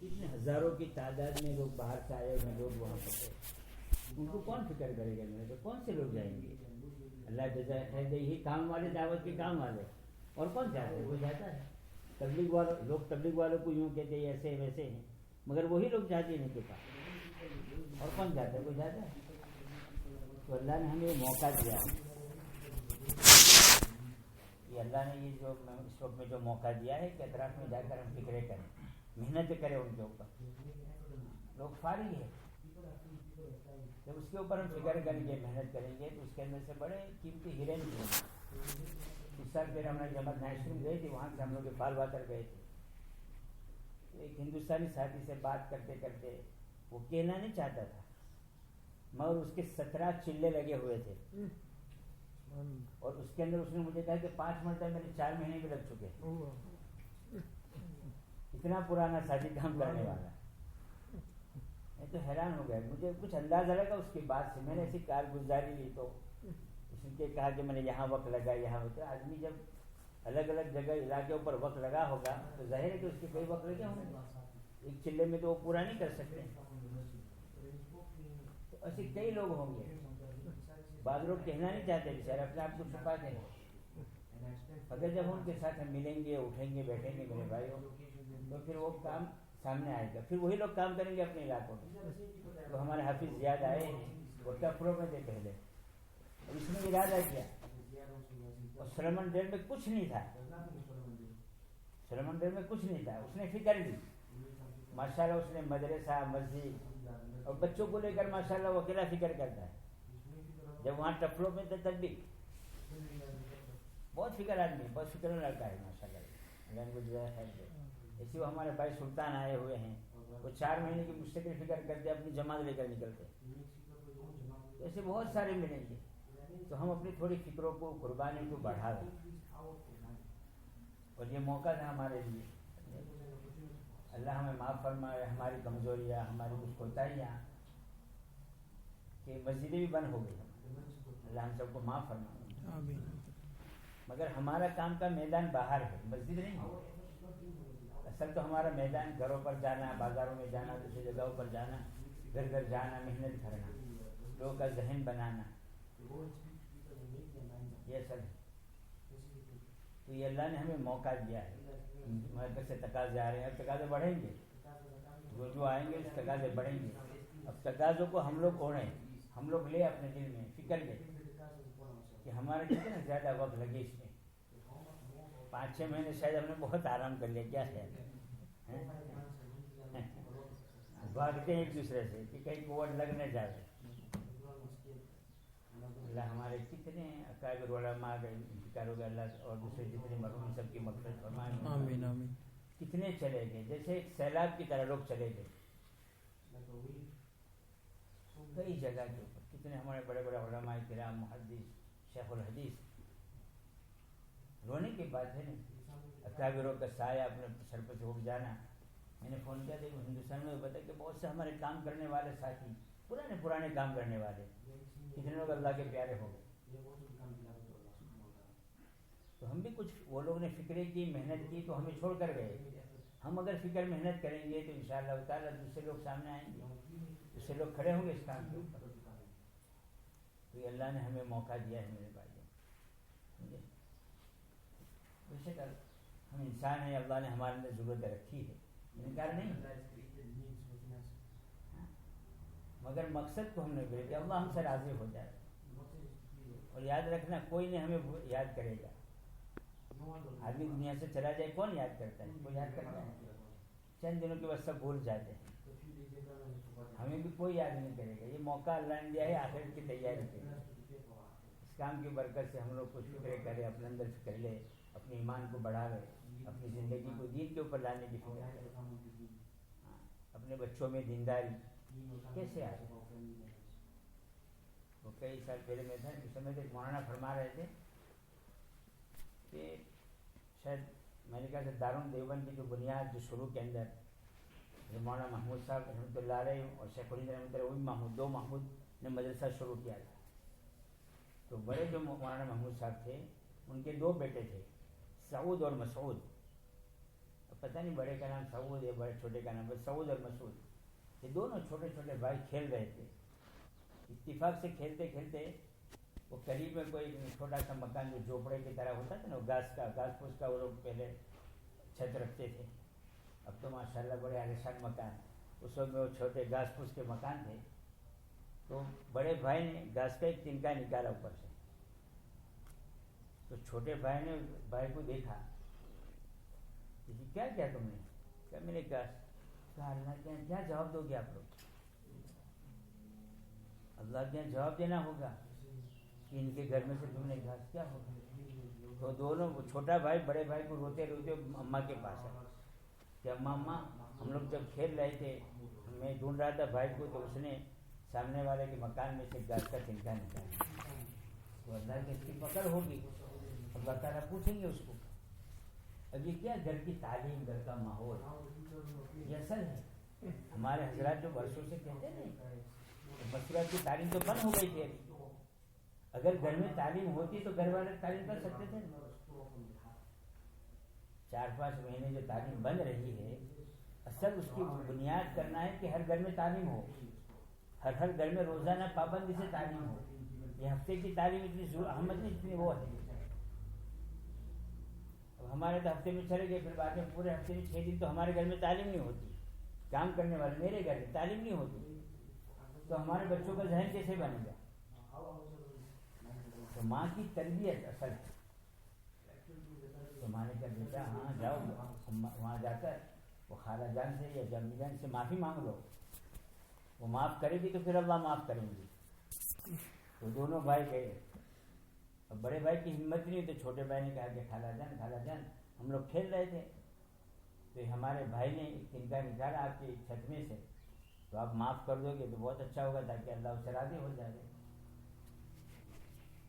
اتنے ہزاروں کی تعداد میں لوگ باہر سے آئے ہوئے لوگ وہاں پر تھے، ان کو کون فکر کرے گا؟ میرے تو کون سے لوگ جائیں گے؟ اللہ جزائے خیر دے، یہی کام والے، دعوت کے کام والے، اور کون جاتا ہے؟ وہ جاتا ہے تبلیغ والوں، لوگ تبلیغ والوں کو یوں کہتے ہیں ایسے ویسے ہیں، مگر وہی لوگ جاتے ہیں ان کے پاس، اور کون جاتا ہے؟ وہ جاتا ہے۔ تو اللہ نے ہمیں موقع دیا، یہ اللہ نے یہ جو اس وقت میں جو موقع دیا ہے کہ اطراف میں جا کر ہم فکریں کریں، محنت کریں ان کے اوپر۔ لوگ فارغ ہے، جب اس کے اوپر ہم فکر کریں گے، محنت کریں گے، تو اس کے اندر سے بڑے قیمتی ہیرے نکلیں گے۔ اس سال پھر ہم نے جماعت نائشروم گئے تھے، وہاں سے ہم لوگ فال واتر گئے تھے، ایک ہندوستانی ساتھی سے بات کرتے کرتے وہ کہنا نہیں چاہتا تھا، مگر اس کے 17 چلے لگے ہوئے تھے، اور اس کے اندر اس نے مجھے کہا کہ 5 مرتبہ میرے 4 مہینے بھی لگ چکے، اتنا پرانا ساتھی کام کرنے والا۔ میں تو حیران ہو گیا، مجھے کچھ اندازہ لگا اس کی بات سے، میں نے ایسی کارگزاری لی تو اس نے کہا کہ میں نے یہاں وقت لگا، یہاں وقت۔ آدمی جب الگ الگ جگہ علاقے اوپر وقت لگا ہوگا تو ظاہر ہے کہ اس کے کئی وقت لگے ہوں گے، ایک چلے میں تو وہ پورا نہیں کر سکتے، تو ایسے کئی لوگ ہوں گے۔ بعض لوگ کہنا نہیں چاہتے، بیچارے اپنے آپ کو چھپا دیں، اگر جب ان کے ساتھ ہم ملیں گے، اٹھیں گے، بیٹھیں گے میرے بھائیوں، تو پھر وہ کام سامنے آئے گا، پھر وہی لوگ کام کریں گے اپنے علاقوں میں۔ تو ہمارے حافظ زیاد آئے ہیں، وہ ٹفروں میں تھے پہلے، اور اس نے ارادہ کیا، اور سلمان ڈیر میں کچھ نہیں تھا، سلمان ڈیر میں کچھ نہیں تھا، اس نے فکر لی، ماشاءاللہ اس نے مدرسہ، مسجد اور بچوں کو لے کر ماشاءاللہ وہ اکیلا فکر کرتا ہے۔ جب وہاں ٹفروں میں تھے تب بھی بہت فکر آدمی، بہت فکر لڑکا ہے ماشاءاللہ، اللہ ان کو جزائے خیر دے۔ ایسے وہ ہمارے بھائی سلطان آئے ہوئے ہیں، وہ 4 مہینے کی مستقل فکر کرتے، اپنی جماعت لے کر نکلتے، ایسے بہت سارے ملیں گے۔ تو ہم اپنی تھوڑی فکروں کو، قربانی کو بڑھا دیں، اور یہ موقع تھا ہمارے لیے۔ اللہ ہمیں معاف فرمائے ہماری کمزوریاں، ہماری کچھ کوتاہیاں، کہ مسجدیں بھی بند ہو گئی، اللہ ہم سب کو معاف فرمائے۔ مگر ہمارا کام کا میدان باہر ہے، مسجد نہیں ہے۔ اصل تو ہمارا میدان گھروں پر جانا، بازاروں میں جانا، دوسری جگہوں پر جانا، گھر گھر جانا، محنت کرنا، لوگوں کا ذہن بنانا، یہ سب ہے۔ تو یہ اللہ نے ہمیں موقع دیا ہے، ہمارے سے تقاضے آ رہے ہیں، اب تقاضے بڑھیں گے، جو آئیں گے اس تقاضے بڑھیں گے۔ اب تقاضوں کو ہم لوگ اوڑھیں، ہم لوگ لے اپنے دل میں، فکر لیں کہ ہمارا کتنا زیادہ وقت لگے اس میں۔ 5-6 مہینے شاید ہم نے بہت آرام کر لیا، کیا خیال ہے؟ بھاگتے ہیں ایک دوسرے سے کہ کہیں کوٹ لگ نہ جائے۔ اللہ ہمارے کتنے اکابر علماء کا انتقال ہو گیا، اللہ اور دوسرے جتنے مرحوم سب کی مغفرت فرمائے، آمین آمین۔ کتنے چلے گئے، جیسے ایک سیلاب کی طرح لوگ چلے گئے کئی جگہ کے اوپر۔ کتنے ہمارے بڑے بڑے علماء کرام، محدث، شیخ الحدیث، رونے کی بات ہے نا، اکابروں کا سایہ اپنے سر پر سے اٹھ جانا۔ میں نے فون کیا تھا ہندوستان میں، بتا کہ بہت سے ہمارے کام کرنے والے ساتھی، پرانے کام کرنے والے، کتنے لوگ اللہ کے پیارے ہو گئے۔ تو ہم بھی کچھ، وہ لوگ نے فکریں کی، محنت کی تو ہمیں چھوڑ کر گئے، ہم اگر فکر محنت کریں گے تو انشاءاللہ تعالیٰ دوسرے لوگ سامنے آئیں گے، دوسرے لوگ کھڑے ہوں گے اس کام کے اوپر۔ تو یہ اللہ نے ہمیں موقع دیا ہے میرے بھائیوں، بے شک ہم انسان ہیں، اللہ نے ہمارے اندر ضرورت رکھی ہے، انکار نہیں، مگر مقصد کو ہم نے کہ اللہ ہم سے راضی ہو جائے۔ اور یاد رکھنا، کوئی نہیں ہمیں یاد کرے گا، آدمی دنیا سے چلا جائے کون یاد کرتا ہے؟ کوئی یاد کرتا ہے؟ چند دنوں کے بعد سب بھول جاتے ہیں، ہمیں بھی کوئی یاد نہیں کرے گا۔ یہ موقع اللہ نے دیا ہے آخرت کی تیاری کے لیے، اس کام کی برکت سے ہم لوگ کچھ فکریں کریں، اپنے اندر فکر لے، اپنے ایمان کو بڑھاوے، اپنی زندگی کو دین کے اوپر لانے کی فکر کرے، اپنے بچوں میں دینداری کیسے آئے۔ وہ کئی سال پہلے میں تھا، اس سمے ایک مولانا فرما رہے تھے کہ شاید میں نے کہا کہ دارالعلوم دیوبند کی جو بنیاد، جو شروع کے اندر مولانا محمود صاحب رحمۃ اللہ علیہ اور شیخ الہند رحمۃ اللہ علیہ، محمود، 2 محمود نے مدرسہ شروع کیا تھا۔ تو بڑے جو مولانا محمود صاحب تھے، ان کے 2 بیٹے تھے، سعود اور مسعود۔ اب پتہ نہیں بڑے کا نام سعود ہے، بڑے چھوٹے کا نام بس سعود اور مسعود، یہ دونوں چھوٹے چھوٹے بھائی کھیل رہے تھے. اتفاق سے کھیلتے کھیلتے وہ قریب میں کوئی چھوٹا سا مکان جو جھوپڑے کی طرح ہوتا تھا نا، وہ گھاس پھوس کا وہ لوگ پہلے چھت رکھتے تھے، اب تو ماشاءاللہ بڑے عالیشان مکان. اس وقت میں وہ چھوٹے گھاس پھوس کے مکان تھے. تو بڑے بھائی نے گھاس کا ایک تنکا نکالا اوپر سے، تو چھوٹے بھائی نے بھائی کو دیکھا کہ کیا کیا تم نے؟ کیا میں نے کہا اللہ کے کیا جواب دو گے آپ لوگ؟ اللہ کے جواب دینا ہوگا کہ ان کے گھر میں سے تم نے گھاس کیا ہوگا. تو دونوں چھوٹا بھائی بڑے بھائی کو روتے روتے اماں کے پاس آئے کہ اماں ہم لوگ جب کھیل رہے تھے میں ڈھونڈ رہا تھا بھائی کو، تو اس نے سامنے والے کے مکان میں سے گھاس کا تنکا نکالا. تو اللہ کی اس کی پکڑ ہوگی، اللہ تعالیٰ پوچھیں گے اس کو. اب یہ کیا گھر کی تعلیم، گھر کا ماحول، یہ اصل ہے. ہمارے حضرات جو برسوں سے کہتے ہیں مسئلہ کی تعلیم تو بند ہو گئی تھی. اگر گھر میں تعلیم ہوتی تو گھر والے تعلیم کر سکتے تھے. 4-5 مہینے جو تعلیم بند رہی ہے، اصل اس کی بنیاد کرنا ہے کہ ہر گھر میں تعلیم ہو، ہر گھر میں روزانہ پابندی سے تعلیم ہو. یہ ہفتے کی تعلیم اتنی اہمیت نہیں جتنی وہ ہے. اب ہمارے تو ہفتے میں چلے گئے، پھر بعد میں پورے ہفتے میں 6 دن تو ہمارے گھر میں تعلیم نہیں ہوتی. کام کرنے والے میرے گھر میں تعلیم نہیں ہوتی، تو ہمارے بچوں کا ذہن کیسے بنے گا؟ تو ماں کی تربیت اصل ہے. تو ماں نے کہا بیٹا ہاں جاؤ وہاں جا کر وہ خالہ جان سے یا جامی جان سے معافی مانگ لو، وہ معاف کرے گی تو پھر اللہ معاف کریں گے. تو دونوں بھائی گئے. اب بڑے بھائی کی ہمت نہیں، تو چھوٹے بھائی نے کہا کہ خالہ جان ہم لوگ کھیل رہے تھے تو ہمارے بھائی نے ایک تنکا نکالا آپ کی چھت میں سے، تو آپ معاف کر دو گے تو بہت اچھا ہوگا تاکہ اللہ اس سے راضی ہو جائے.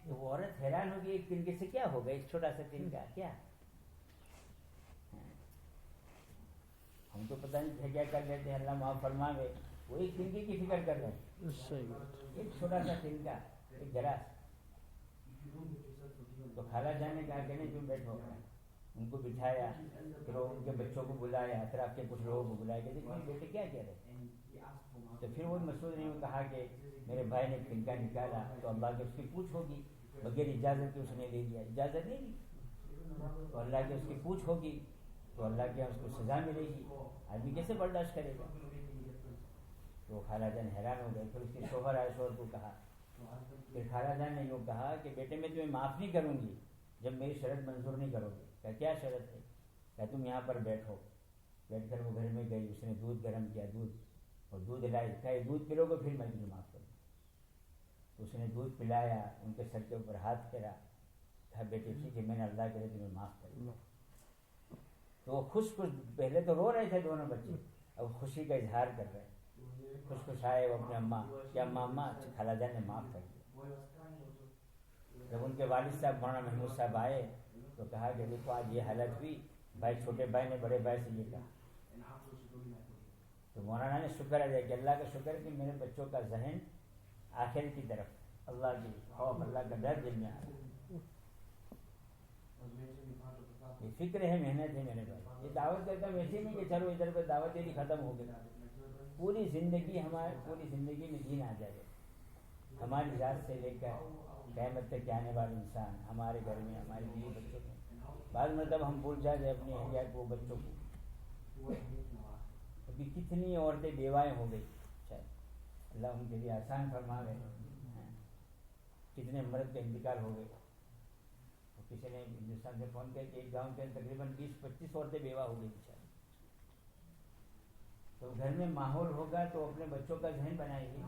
وہ عورت حیران ہوگی ایک تنکے سے کیا ہوگا، ایک چھوٹا سا تنکا کیا. ہم تو پتہ نہیں کیا کر لیتے ہیں، اللہ معاف فرماوے. وہ ایک تنکے کی فکر کر رہے ہیں، ایک چھوٹا سا تنکا، ایک گراس. تو خالہ جان نے کہا کہ نہیں تم بیٹھو. ان کو بٹھایا، پھر ان کے بچوں کو بلایا، اطراف کے کچھ لوگوں کو بلایا کہ دیکھو بیٹے کیا کہہ رہے. تو پھر وہ مسعود نے کہا کہ میرے بھائی نے تنکا نکالا تو اللہ کے اس کی پوچھ ہوگی، بغیر اجازت کے اس نے لے لیا، اجازت نہیں دی تو اللہ کے اس کی پوچھ ہوگی، تو اللہ کے اس کو سزا ملے گی. آدمی کیسے برداشت کرے گا؟ تو خالہ جان حیران ہو گئے. پھر اس کے شوہر آئے، شوہر کو کہا. پھر خالہ جان نے یوں کہا کہ بیٹے میں تمہیں معاف نہیں کروں گی جب میری شرط منظور نہیں کرو گے. کہا کیا شرط ہے؟ کہا تم یہاں پر بیٹھو. بیٹھ کر وہ گھر میں گئی، اس نے دودھ گرم کیا، دودھ لائی. کہا یہ دودھ پلو گے پھر میں تمہیں معاف کروں. تو اس نے دودھ پلایا، ان کے سر کے اوپر ہاتھ پھیرا. کہا بیٹے ٹھیک ہے میں نے اللہ کے لیے تمہیں معاف کر دیا. تو وہ خوش پہلے تو رو رہے تھے دونوں بچے، اب خوشی کا اظہار کر رہے، خوش آئے وہ اپنے اماں کہ اماں خالہ جان نے معاف کر دیا. جب ان کے والد صاحب مولانا محمود صاحب آئے تو کہا کہ دیکھو آج یہ حالت ہوئی، بھائی چھوٹے بھائی نے بڑے بھائی سے یہ کہا. تو مولانا نے شکر ادا کہ اللہ کا شکر کہ میرے بچوں کا ذہن آخر کی طرف اللہ کی خوف، اللہ کا ڈر دل میں آ رہا. یہ فکر ہے، محنت ہے میرے بھائی. یہ دعوت کرتا ہوں ایسے نہیں کہ چلو ادھر پہ دعوت دے دی ختم ہو گئی. پوری زندگی پوری زندگی میں دین آ جائے. ہماری ذات سے لے کر قیامت تک آنے والے انسان ہمارے گھر میں، ہمارے بیوی بچوں کو. بعض مطلب ہم بھول جاتے اپنی اہلیہ کو، بچوں کو. ابھی کتنی عورتیں بیوائیں ہو گئی، شاید اللہ ان کے لیے آسان فرما رہے ہیں. کتنے مرد کا انتقال ہو گئے. کسی نے ہندوستان سے فون کیا کہ ایک گاؤں کے تقریباً 20-25 عورتیں بیوہ ہو گئی. تو گھر میں ماحول ہوگا تو اپنے بچوں کا ذہن بنائے گی.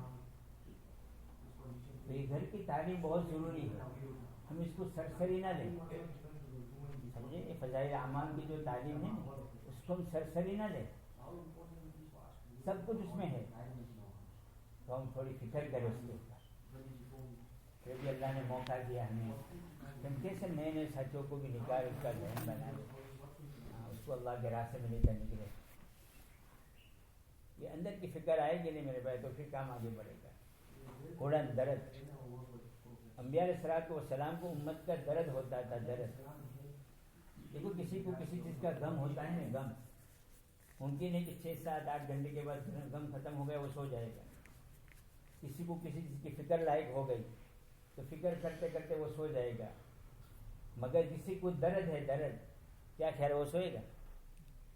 تو یہ گھر کی تعلیم بہت ضروری ہے، ہم اس کو سرسری نہ لیں. سمجھے، یہ فضائل اعمال کی جو تعلیم ہے اس کو ہم سرسری نہ لیں. سب کچھ اس میں ہے، تو ہم تھوڑی فکر کریں اس کے اوپر. پھر بھی اللہ نے موقع دیا ہمیں، ہم کیسے نئے نئے ساتھیوں کو بھی نکال اس کا ذہن بنا لیں، اس کو اللہ کے راستے میں لے کر نکلے. یہ اندر کی فکر آئے گی نہیں میرے بھائی تو پھر کام آگے بڑھے گا. اڑن درد، انبیاء علیہ السلام کو امت کا درد ہوتا تھا. درد دیکھو، کسی کو کسی چیز کا غم ہوتا ہے نا، غم ممکن ہے کہ 6-7-8 گھنٹے کے بعد غم ختم ہو گیا وہ سو جائے گا. کسی کو کسی چیز کی فکر لاحق ہو گئی تو فکر کرتے کرتے وہ سو جائے گا. مگر کسی کو درد ہے، درد، کیا خیال ہے وہ سوئے گا؟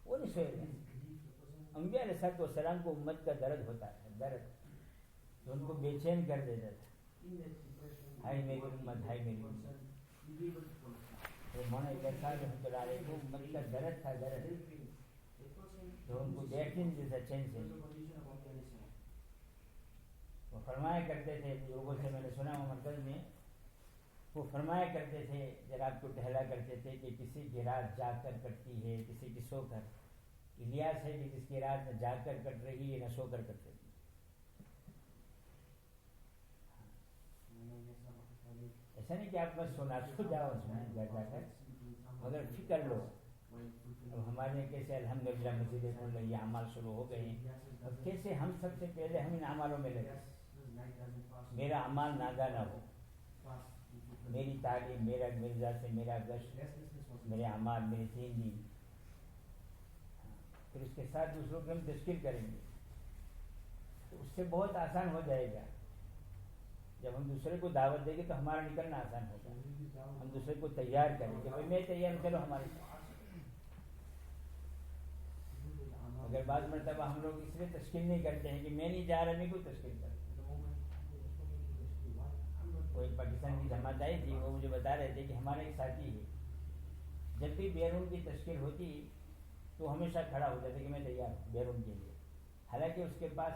وہ نہیں سوئے گا. انبیاء علیہ السلام کو امت کا درد ہوتا ہے، درد جو ان کو بے چین کر دیتا تھا. ہائے میری امت، ہائے میری امت. تو مولانا اقبال صاحب رحمۃ اللہ علیہ کو امت کا درد تھا، درد جو ان کو بیٹھ نہیں دیتا چین سے. وہ فرمایا کرتے تھے، لوگوں سے میں نے سنا وہ مرکز میں، وہ فرمایا کرتے تھے جب آپ کو ٹہلا کرتے تھے کہ کسی کی رات جاگ کر کٹتی ہے، کسی کی سو کر. الیاس ہے کہ جس کی رات نہ جاگ کر کٹ رہی ہے نہ سو کر کٹ رہی ہے. ایسا نہیں کہ آپ بس سونا سو جاؤ سنیں گھر جا کر، مگر فکر لو. اب ہمارے کیسے الحمدللہ مسجدیں کھل رہی ہیں، اعمال شروع ہو گئے ہیں. اب کیسے ہم سب سے پہلے ہم ان اعمالوں میں لگے. میرا اعمال ناگا نہ ہو، میری تعلیم، میرا مرزا سے میرا گشت، میرے اعمال، میرے دین. پھر اس کے ساتھ دوسروں کی ہم تشکیل کریں گے تو اس سے بہت آسان ہو جائے گا. جب ہم دوسرے کو دعوت دیں گے تو ہمارا نکلنا آسان ہوگا. ہم دوسرے کو تیار کریں کہ بھائی میں تیار ہوں، چلو ہمارے ساتھ. اگر بعض مرتبہ ہم لوگ اس لیے تشکیل نہیں کرتے ہیں کہ میں نہیں جا رہا، میں کوئی تشکیل کرتا. کوئی پاکستان کی جماعت آئی تھی، وہ مجھے بتا رہے تھے کہ ہمارے ایک ساتھی ہے، جب بھی بیرون کی تشکیل ہوتی تو ہمیشہ کھڑا ہو جاتا کہ میں تیار ہوں بیرون کے لیے. حالانکہ اس کے پاس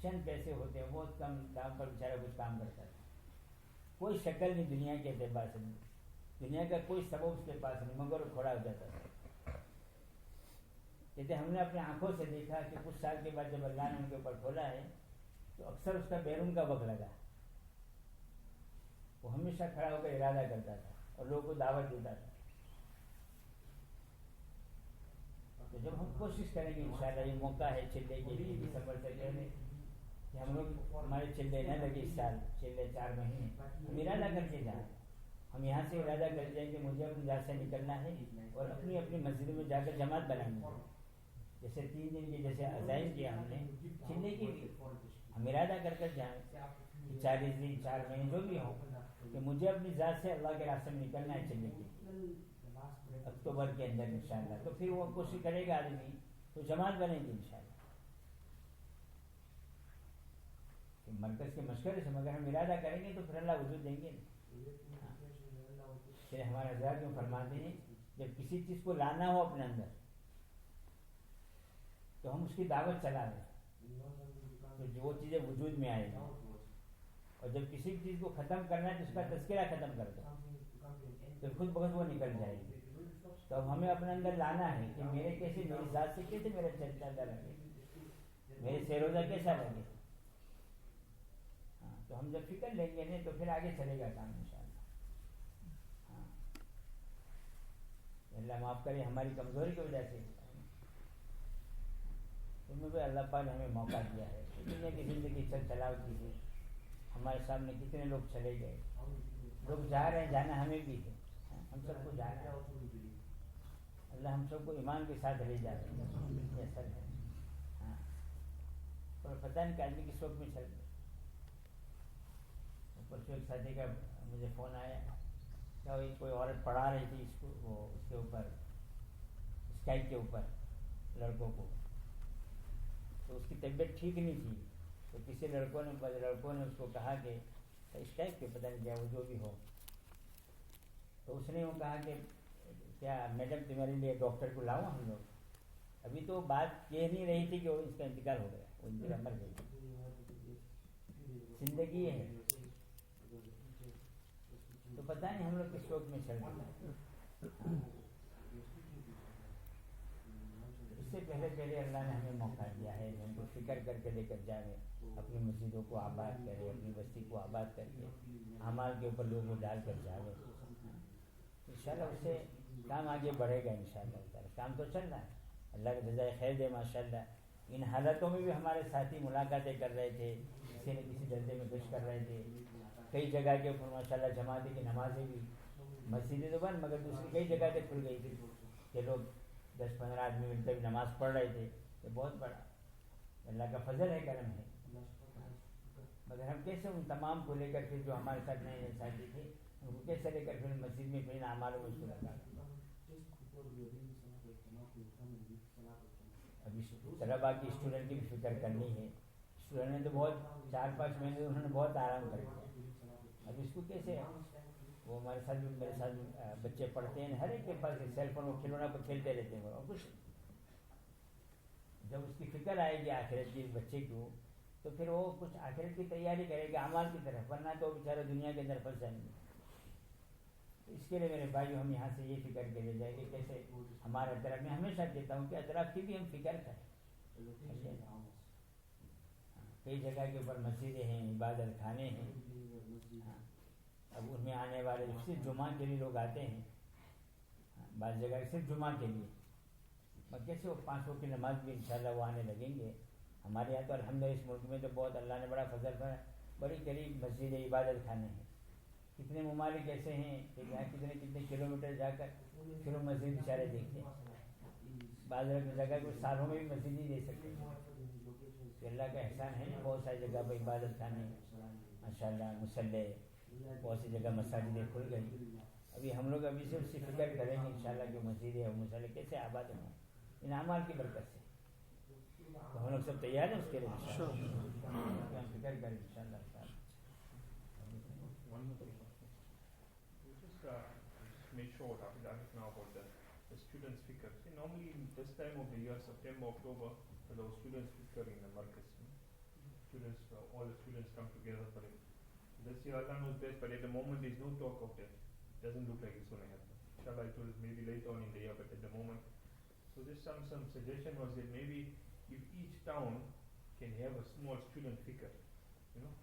چند پیسے ہوتے ہیں، بہت کم کام پر بیچارہ کچھ کام کرتا تھا. کوئی شکل نہیں دنیا کے اعتبار سے، دنیا کا کوئی سبب اس کے پاس نہیں، مگر وہ کھڑا ہو جاتا تھا. کہتے ہم نے اپنی آنکھوں سے دیکھا کہ کچھ سال کے بعد جب اللہ نے ان کے اوپر کھولا ہے تو اکثر اس کا بیرون کا وقت لگا. وہ ہمیشہ کھڑا ہو کر ارادہ کرتا تھا اور لوگوں کو دعوت دیتا تھا. تو جب ہم کوشش کریں گے انشاءاللہ، یہ موقع ہے چلے کے لیے دسمبر سے پہلے کہ ہم لوگ ہمارے چلے نہ لگے اس سال، چلے 4 مہینے ہم ارادہ کر کے جائیں. ہم یہاں سے ارادہ کر جائیں کہ مجھے اپنی ذات سے نکلنا ہے اور اپنی اپنی مسجدوں میں جا کر جماعت بنانی ہے. جیسے 3 دن کی جیسے عزائم کیا ہم نے چلے کی بھی، ہم ارادہ کر کر جائیں کہ 40 دن 4 مہینے جو بھی ہو کہ مجھے اپنی ذات سے اللہ کے راستے میں نکلنا ہے چلنے کے اکتوبر کے اندر انشاءاللہ. تو پھر وہ کوشش کرے گا آدمی تو جماعت بنے گی انشاءاللہ. مرکز کے مشورے سے مگر ہم ارادہ کریں گے تو پھر اللہ وجود دیں گے. پھر ہمارے حضرات یوں فرماتے ہیں جب کسی چیز کو لانا ہو اپنے اندر تو ہم اس کی دعوت چلا دیں تو وہ چیزیں وجود میں آئے گی. اور جب کسی چیز کو ختم کرنا ہے تو اس کا تذکرہ ختم کر دو تو خود بخود وہ نکل جائے گی. تو اب ہمیں اپنے اندر لانا ہے کہ میرے کیسے، میری ذات سے کیسے میرا چلتا لگے، میرے سیروزہ کیسا لگے. ہاں تو ہم جب فکر لیں گے نہیں تو پھر آگے چلے گا کام انشاءاللہ. ہاں اللہ معاف کرے ہماری کمزوری کی وجہ سے. ان میں بھی اللہ پاک نے ہمیں موقع دیا ہے. دنیا کی زندگی چلاؤ کی ہے، ہمارے سامنے کتنے لوگ چلے گئے، لوگ جا رہے ہیں، جانا ہمیں بھی ہے، ہم سب کو جانا ہے. اللہ ہم سب کو ایمان کے ساتھ لے جاتے ہیں ایسا ہے. ہاں اور پتہ نہیں کہ آدمی کس وقت میں چل گئے. پرسوں ایک ساتھی کا مجھے فون آیا کہ کوئی عورت پڑھا رہی تھی اس کو، وہ اس کے اوپر اسکائپ کے اوپر لڑکوں کو، تو اس کی طبیعت ٹھیک نہیں تھی. تو کسی لڑکوں نے اس کو کہا کہ اسکائپ کے پتہ نہیں کیا وہ جو بھی ہو، تو اس نے وہ کہا کہ کیا میڈم تمہارے لیے ڈاکٹر کو لاؤں ہم لوگ. ابھی تو بات کہہ نہیں رہی تھی کہ وہ اس کا انتقال ہو گیا، وہ انتقال مر گئی. زندگی ہے تو پتہ نہیں ہم لوگ کس وقت میں چل رہے. اس سے پہلے اللہ نے ہمیں موقع دیا ہے ہم کو فکر کر کے لے کر جائیں، اپنی مسجدوں کو آباد کرے، اپنی بستی کو آباد کر کے اعمال کے اوپر لوگوں ڈال کر جائے. انشاءاللہ اس سے کام آگے بڑھے گا انشاءاللہ. کام تو چل رہا ہے، اللہ کا جزائے خیر دے ماشاءاللہ. ان حالتوں میں بھی ہمارے ساتھی ملاقاتیں کر رہے تھے، کسی نہ کسی درجے میں پیش کر رہے تھے. کئی جگہ کے اوپر ماشاءاللہ جماعتیں کی نمازیں بھی، مسجدیں تو بند مگر دوسری کئی جگہ سے کھل گئی تھی کہ لوگ 10-15 آدمی ملتے ہوئے نماز پڑھ رہے تھے، یہ بہت بڑا اللہ کا فضل ہے، کرم ہے. مگر ہم کیسے ان تمام کو لے کر کے جو ہمارے ساتھ نئے نئے ساتھی تھے ان کو کیسے لے کر پھر مسجد میں پھر اعمالوں میں اس کو لگا. ابھی طلبا کی اسٹوڈنٹ کی بھی فکر کرنی ہے. اسٹوڈنٹ نے تو بہت 4-5 مہینے انہوں نے بہت آرام کر دیا. اب اس کو کیسے وہ ہمارے ساتھ بھی میرے ساتھ بھی بچے پڑھتے ہیں، ہر ایک کے پاس سیل فون وہ کھلونا پر کھیلتے رہتے ہیں اور کچھ. جب اس کی فکر آئے گی آخرت کی بچے کو تو پھر وہ کچھ آخرت کی تیاری کرے گا اعمال کی طرف، ورنہ تو بیچارہ دنیا کے اندر پھنس جائیں گے. اس کے لیے میرے بھائی ہم یہاں سے یہ فکر کے لے جائیں گے کیسے ہمارے اطراف میں ہمیشہ کہتا ہوں کہ اطراف کی بھی ہم فکر کریں. کئی جگہ کے اوپر مسجدیں ہیں، عبادت خانے ہیں. اب ان میں آنے والے صرف جمعہ کے لیے لوگ آتے ہیں، بعض جگہ صرف جمعہ کے لیے. کیسے وہ 5 وقت کی نماز بھی انشاءاللہ وہ آنے لگیں گے. ہمارے یہاں تو الحمدللہ اس ملک میں تو بہت اللہ نے بڑا فضل کیا، بڑی قریب مسجد عبادت خانے ہیں. کتنے ممالک ایسے ہیں کہ یہاں کتنے کلومیٹر جا کر پھر وہ مسجد اشارے دیکھتے ہیں. بعض جگہ کو سالوں میں بھی مسجد نہیں دے سکتے. کہ اللہ کا احسان ہے نا، بہت ساری جگہ پر عبادت خانے ماشاءاللہ، مصلی، بہت سی جگہ مساجدیں کھل گئی. ابھی ہم لوگ ابھی سے اس کی فکر کریں گے انشاءاللہ کہ مسجدیں اور مصلی کیسے آباد ہوں ان اعمال کی برکت سے. تو ہم لوگ سب تیار ہیں اس کے لیے ہم فکر کریں انشاءاللہ. Make sure that now about the students' fikr. See, normally in this time of the year, September, October, those students' fikr in the markets. Students, all the students come together for it. This year Allah knows best, but at the moment there's no talk of that. Doesn't look like it's going to happen. Inshallah, it will maybe later on in the year, but at the moment. So just some suggestion was that maybe if each town can have a small student fikr,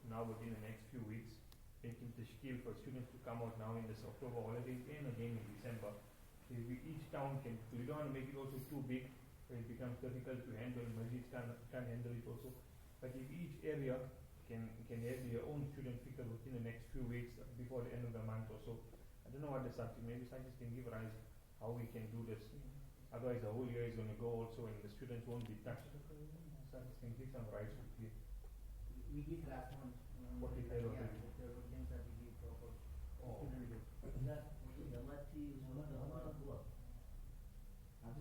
now within the next few weeks, making tashkil for students to come out now in this October holidays and again in December. So if each town can, we don't want to make it also too big where it becomes difficult to handle, masjids can't handle it also. But if each area can have their own student fikr within the next few weeks before the end of the month or so. I don't know what the subject, maybe scientists can give rise how we can do this. Otherwise the whole year is going to go also and the students won't be touched. Scientists can give some rise quickly. We did last month. What we said already.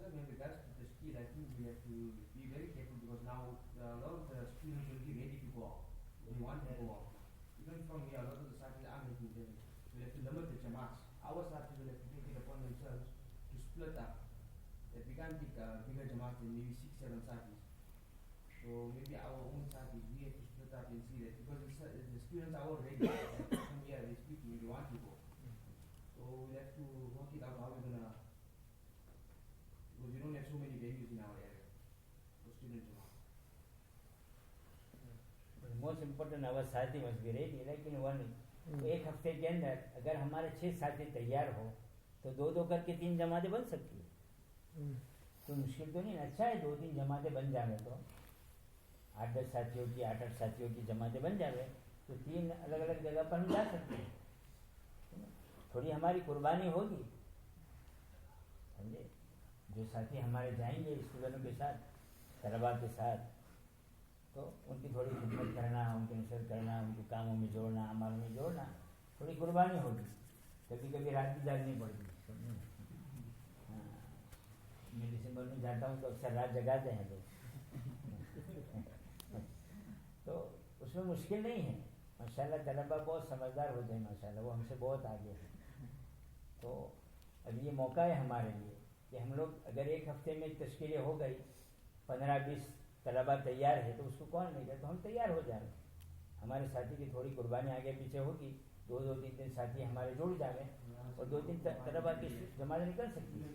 With regards to the skill, I think we have to be very careful because now a lot of the students will be ready to go out. They want to go out. Even from here, a lot of the satis are making them. We have to limit the jamaats. Our satis will have to take it upon themselves to split up. That we can't take bigger jamaats than maybe 6-7 satis. So maybe our own satis, we have to split up and see that because the students are all ready. From here, they're speaking, they want to go. So we'll have to work it out how we're going to, because we don't have so many venues in our area for student jamaats. Most important آواز ساتھی مست بھی رہی تھی لیکن وہ نہیں. ایک ہفتے کے اندر اگر ہمارے 6 ساتھی تیار ہو تو 2 کر کے 3 جماعتیں بن سکتی ہیں. تو مشکل تو نہیں. اچھا ہے 2-3 جماعتیں بن جائیں تو 8-10 ساتھیوں کی 8-8 ساتھیوں کی جماعتیں بن جائے تو 3 الگ الگ جگہ پر ہم جا سکتے ہیں. تھوڑی ہماری قربانی ہوگی سمجھے. جو ساتھی ہمارے جائیں گے اسٹوڈنٹوں کے ساتھ طلباء کے ساتھ تو ان کی تھوڑی خدمت کرنا، ان کی نصرت کرنا، ان کو کاموں میں جوڑنا، عمل میں جوڑنا تھوڑی قربانی ہوگی. کبھی کبھی رات بھی جاگنی پڑتی ہے. میں دسمبر میں جاتا ہوں تو اکثر رات جگاتے ہیں لوگ. تو اس میں مشکل نہیں ہے. ماشاءاللہ طلباء بہت سمجھدار ہوتے ہیں ماشاءاللہ، وہ ہم سے بہت آگے ہیں. تو اب یہ موقع ہے ہمارے لیے کہ ہم لوگ اگر ایک ہفتے میں تشکیلیں ہو گئی 15-20 طلباء تیار ہے تو اس کو کون نہیں گا تو ہم تیار ہو جائیں. ہمارے ساتھی کی تھوڑی قربانی آگے پیچھے ہوگی، 2-3 ساتھی ہمارے جڑ جائیں اور 2-3 طلباء کی جماعت نکل سکتی ہے.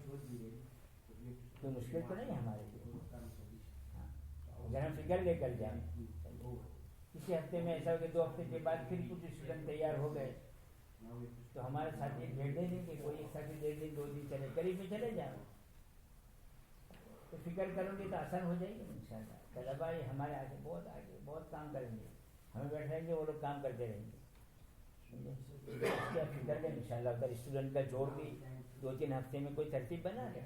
تو مشکل تو نہیں ہمارے لیے. اگر ہم فکر لے کر جائیں کسی ہفتے میں ایسا ہو کہ 2 ہفتے کے بعد پھر کچھ اسٹوڈنٹ تیار ہو گئے تو ہمارے ساتھی ڈیڑھ دن نہیں کہ کوئی ایک ساتھی 1.5 دن 2 دن چلے قریب میں چلے جائیں تو فکر کروں گے تو آسان ہو جائے گی انشاءاللہ. طلباء ہمارے آگے بہت کام کریں گے. ہمیں بیٹھیں گے وہ لوگ کام کرتے رہیں گے. اس کی آپ فکر لیں انشاءاللہ. اگر اسٹوڈنٹ کا جوڑ بھی 2-3 ہفتے میں کوئی ترتیب بنا ہے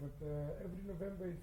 but every November is